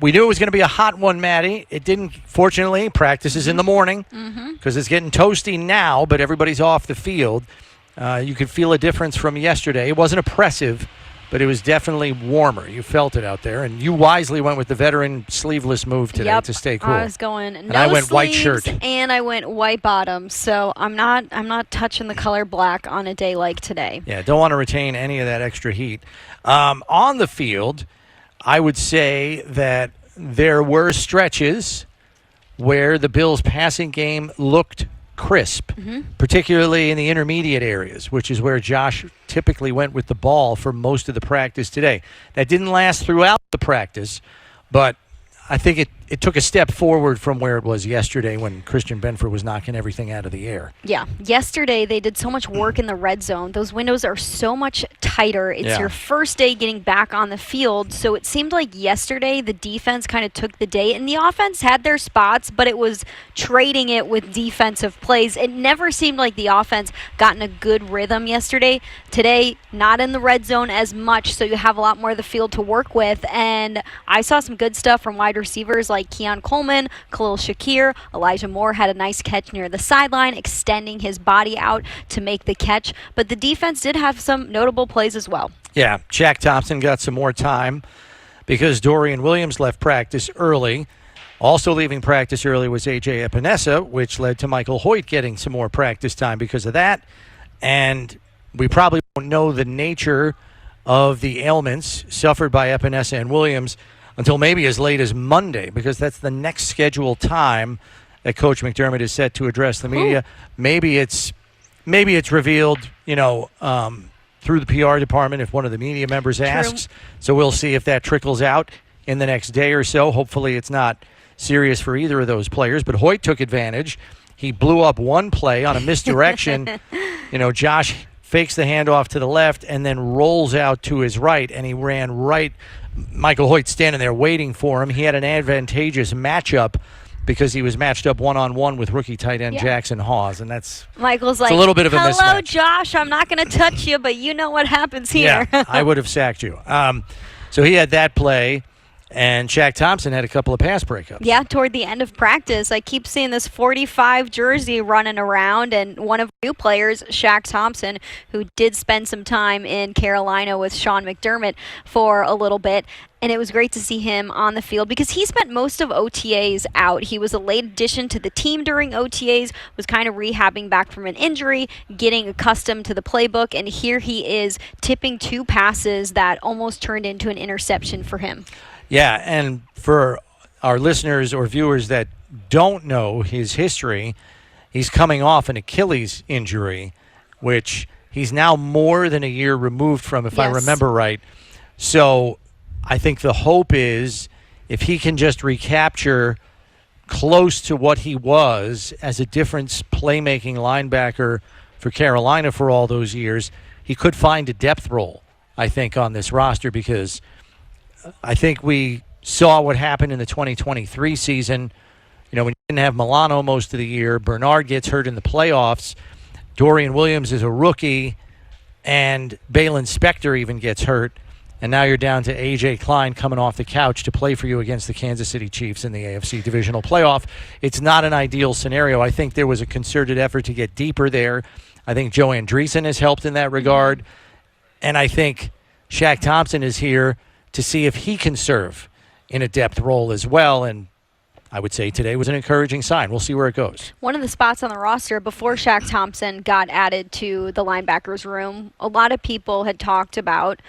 We knew it was going to be a hot one, Maddie. It didn't. Fortunately, practice is in the morning because it's getting toasty now, but everybody's off the field. You could feel a difference from yesterday. It wasn't oppressive, but it was definitely warmer. You felt it out there, and you wisely went with the veteran sleeveless move today to stay cool. I was going and I went white shirt, and I went white bottoms. So I'm not touching the color black on a day like today. Yeah, don't want to retain any of that extra heat. On the field, I would say that there were stretches where the Bills' passing game looked crisp, particularly in the intermediate areas, which is where Josh typically went with the ball for most of the practice today. That didn't last throughout the practice, but I think it took a step forward from where it was yesterday when Christian Benford was knocking everything out of the air. Yeah. Yesterday, they did so much work in the red zone. Those windows are so much tighter. It's your first day getting back on the field, so it seemed like yesterday the defense kind of took the day, and the offense had their spots, but it was trading it with defensive plays. It never seemed like the offense got in a good rhythm yesterday. Today, not in the red zone as much, so you have a lot more of the field to work with, and I saw some good stuff from wide receivers like Keon Coleman, Khalil Shakir. Elijah Moore had a nice catch near the sideline, extending his body out to make the catch. But the defense did have some notable plays as well. Yeah, Shaq Thompson got some more time because Dorian Williams left practice early. Also leaving practice early was A.J. Epinesa, which led to Michael Hoyt getting some more practice time because of that. And we probably won't know the nature of the ailments suffered by Epinesa and Williams until maybe as late as Monday, because that's the next scheduled time that Coach McDermott is set to address the media. Maybe it's revealed, through the PR department if one of the media members asks. So we'll see if that trickles out in the next day or so. Hopefully it's not serious for either of those players. But Hoyt took advantage. He blew up one play on a misdirection. Josh fakes the handoff to the left and then rolls out to his right, and he ran right. Michael Hoyt standing there waiting for him. He had an advantageous matchup because he was matched up one-on-one with rookie tight end Jackson Hawes, and that's Michael's like, a little bit of a mismatch. Hello, Josh, I'm not going to touch you, but you know what happens here. Yeah, I would have sacked you. So he had that play, and Shaq Thompson had a couple of pass breakups. Yeah, toward the end of practice, I keep seeing this 45 jersey running around, and one of the new players, Shaq Thompson, who did spend some time in Carolina with Sean McDermott for a little bit. And it was great to see him on the field because he spent most of OTAs out. He was a late addition to the team during OTAs, was kind of rehabbing back from an injury, getting accustomed to the playbook, and here he is tipping two passes that almost turned into an interception for him. Yeah, and for our listeners or viewers that don't know his history, he's coming off an Achilles injury, which he's now more than a year removed from, if I remember right. So I think the hope is if he can just recapture close to what he was as a difference playmaking linebacker for Carolina for all those years, he could find a depth role, I think, on this roster, because I think we saw what happened in the 2023 season. When you didn't have Milano most of the year, Bernard gets hurt in the playoffs, Dorian Williams is a rookie, and Balin Spector even gets hurt. And now you're down to A.J. Klein coming off the couch to play for you against the Kansas City Chiefs in the AFC Divisional Playoff. It's not an ideal scenario. I think there was a concerted effort to get deeper there. I think Joe Andreessen has helped in that regard. And I think Shaq Thompson is here to see if he can serve in a depth role as well. And I would say today was an encouraging sign. We'll see where it goes. One of the spots on the roster before Shaq Thompson got added to the linebackers room, a lot of people had talked about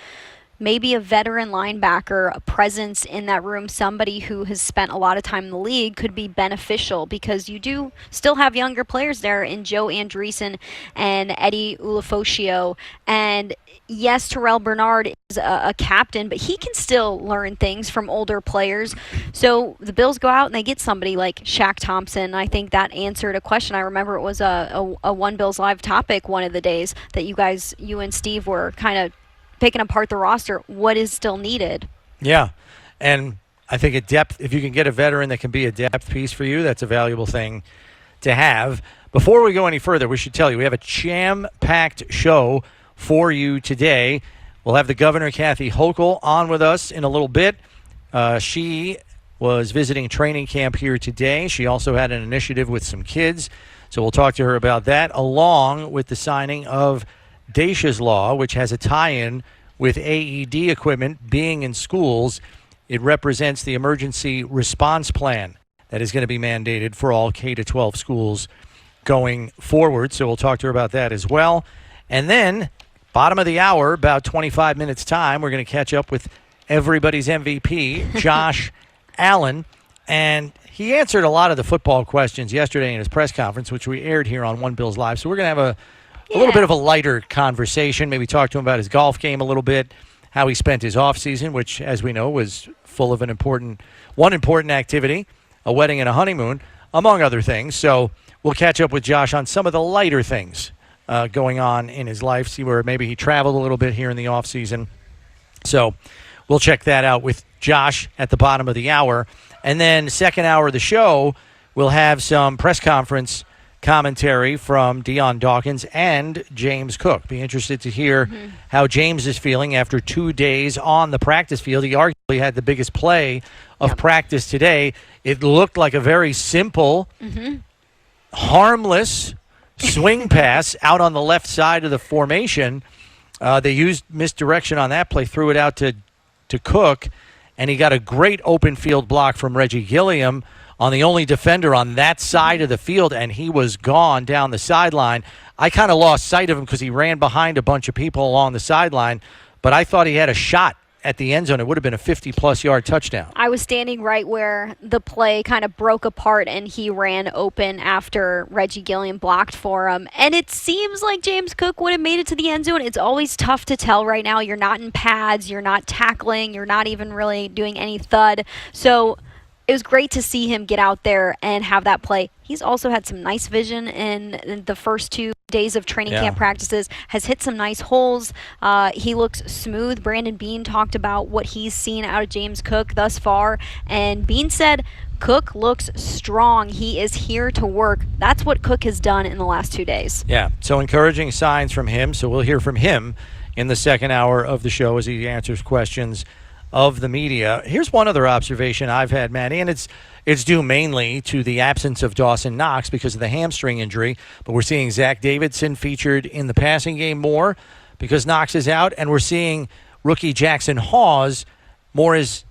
maybe a veteran linebacker, a presence in that room, somebody who has spent a lot of time in the league could be beneficial because you do still have younger players there in Joe Andreessen and Eddie Ulofoshio. And yes, Terrell Bernard is a captain, but he can still learn things from older players. So the Bills go out and they get somebody like Shaq Thompson. I think that answered a question. I remember it was a One Bills Live topic one of the days that you and Steve were kind of picking apart the roster. What is still needed? Yeah, and I think a depth, if you can get a veteran that can be a depth piece for you, that's a valuable thing to have. Before we go any further, we should tell you we have a jam-packed show for you today. We'll have the Governor, Kathy Hochul, on with us in a little bit. She was visiting training camp here today. She also had an initiative with some kids, so we'll talk to her about that, along with the signing of Dacia's Law, which has a tie-in with AED equipment being in schools. It represents the emergency response plan that is going to be mandated for all K-12 schools going forward. So we'll talk to her about that as well. And then, bottom of the hour, about 25 minutes time, we're going to catch up with everybody's MVP, Josh Allen. And he answered a lot of the football questions yesterday in his press conference, which we aired here on One Bills Live. So we're going to have a little bit of a lighter conversation, maybe talk to him about his golf game a little bit, how he spent his offseason, which, as we know, was full of one important activity, a wedding and a honeymoon, among other things. So we'll catch up with Josh on some of the lighter things going on in his life, see where maybe he traveled a little bit here in the offseason. So we'll check that out with Josh at the bottom of the hour. And then second hour of the show, we'll have some press conference commentary from Dion Dawkins and James Cook. Be interested to hear how James is feeling after 2 days on the practice field. He arguably had the biggest play of practice today. It looked like a very simple, harmless swing pass out on the left side of the formation. They used misdirection on that play, threw it out to Cook, and he got a great open field block from Reggie Gilliam on the only defender on that side of the field, and he was gone down the sideline. I kind of lost sight of him because he ran behind a bunch of people along the sideline, but I thought he had a shot at the end zone. It would have been a 50-plus yard touchdown. I was standing right where the play kind of broke apart, and he ran open after Reggie Gilliam blocked for him. And it seems like James Cook would have made it to the end zone. It's always tough to tell right now. You're not in pads. You're not tackling. You're not even really doing any thud. So it was great to see him get out there and have that play. He's also had some nice vision in the first 2 days of training camp practices, has hit some nice holes. He looks smooth. Brandon Beane talked about what he's seen out of James Cook thus far, and Beane said Cook looks strong. He is here to work. That's what Cook has done in the last 2 days. Yeah, so encouraging signs from him. So we'll hear from him in the second hour of the show as he answers questions of the media. Here's one other observation I've had, Maddie, and it's due mainly to the absence of Dawson Knox because of the hamstring injury, but we're seeing Zach Davidson featured in the passing game more because Knox is out, and we're seeing rookie Jackson Hawes more as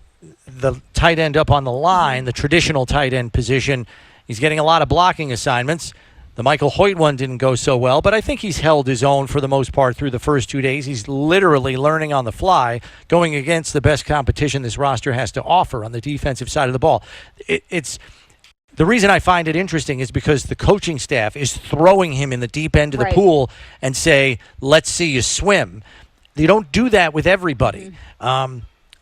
the tight end up on the line, the traditional tight end position. He's getting a lot of blocking assignments. The Michael Hoyt one didn't go so well, but I think he's held his own for the most part through the first 2 days. He's literally learning on the fly, going against the best competition this roster has to offer on the defensive side of the ball. It's the reason I find it interesting is because the coaching staff is throwing him in the deep end of the pool and say, let's see you swim. You don't do that with everybody.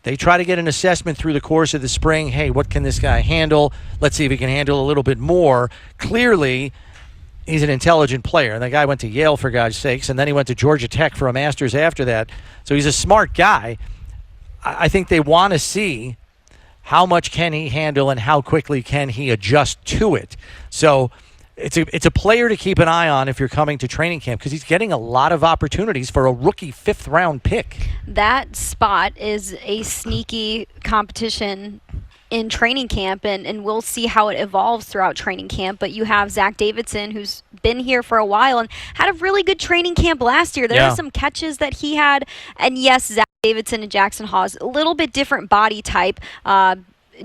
They try to get an assessment through the course of the spring. Hey, what can this guy handle? Let's see if he can handle a little bit more. Clearly, he's an intelligent player. And the guy went to Yale, for God's sakes, and then he went to Georgia Tech for a master's after that. So he's a smart guy. I think they want to see how much can he handle and how quickly can he adjust to it. So it's a player to keep an eye on if you're coming to training camp because he's getting a lot of opportunities for a rookie fifth-round pick. That spot is a sneaky competition in training camp, and we'll see how it evolves throughout training camp. But you have Zach Davidson, who's been here for a while and had a really good training camp last year. There were some catches that he had. And yes, Zach Davidson and Jackson Hawes, a little bit different body type,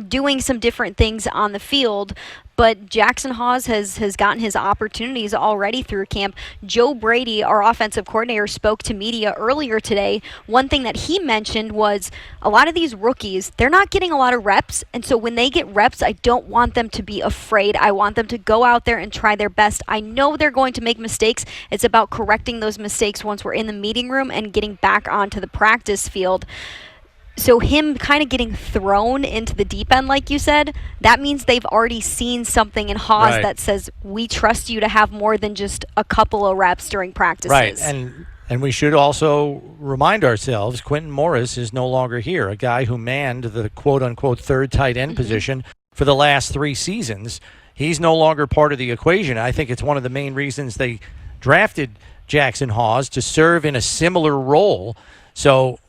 doing some different things on the field. But Jackson Hawes has gotten his opportunities already through camp. Joe Brady, our offensive coordinator, spoke to media earlier today. One thing that he mentioned was a lot of these rookies, they're not getting a lot of reps. And so when they get reps, I don't want them to be afraid. I want them to go out there and try their best. I know they're going to make mistakes. It's about correcting those mistakes once we're in the meeting room and getting back onto the practice field. So him kind of getting thrown into the deep end, like you said, that means they've already seen something in Hawes that says, we trust you to have more than just a couple of reps during practices. Right, and we should also remind ourselves, Quentin Morris is no longer here, a guy who manned the quote-unquote third tight end position for the last 3 seasons. He's no longer part of the equation. I think it's one of the main reasons they drafted Jackson Hawes to serve in a similar role. So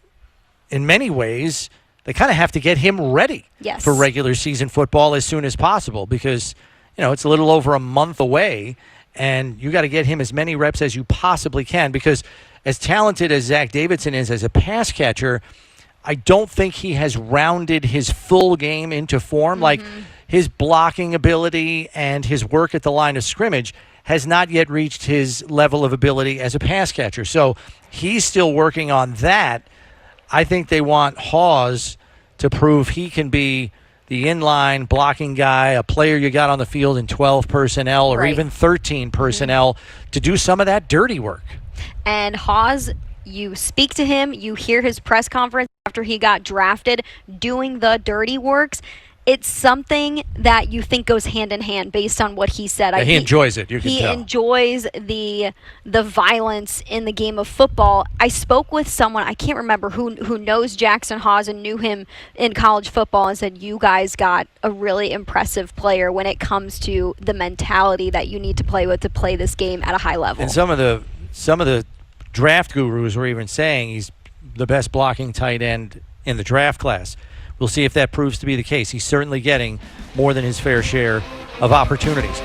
in many ways, they kind of have to get him ready Yes. for regular season football as soon as possible because, it's a little over a month away, and you got to get him as many reps as you possibly can because as talented as Zach Davidson is as a pass catcher, I don't think he has rounded his full game into form. Like his blocking ability and his work at the line of scrimmage has not yet reached his level of ability as a pass catcher. So he's still working on that. I think they want Hawes to prove he can be the inline blocking guy, a player you got on the field in 12 personnel or even 13 personnel to do some of that dirty work. And Hawes, you speak to him, you hear his press conference after he got drafted doing the dirty works. It's something that you think goes hand in hand based on what he said. Yeah, he enjoys it. You can tell. He enjoys the violence in the game of football. I spoke with someone, I can't remember, who knows Jackson Hawes and knew him in college football and said, you guys got a really impressive player when it comes to the mentality that you need to play with to play this game at a high level. And some of the draft gurus were even saying he's the best blocking tight end in the draft class. We'll see if that proves to be the case. He's certainly getting more than his fair share of opportunities.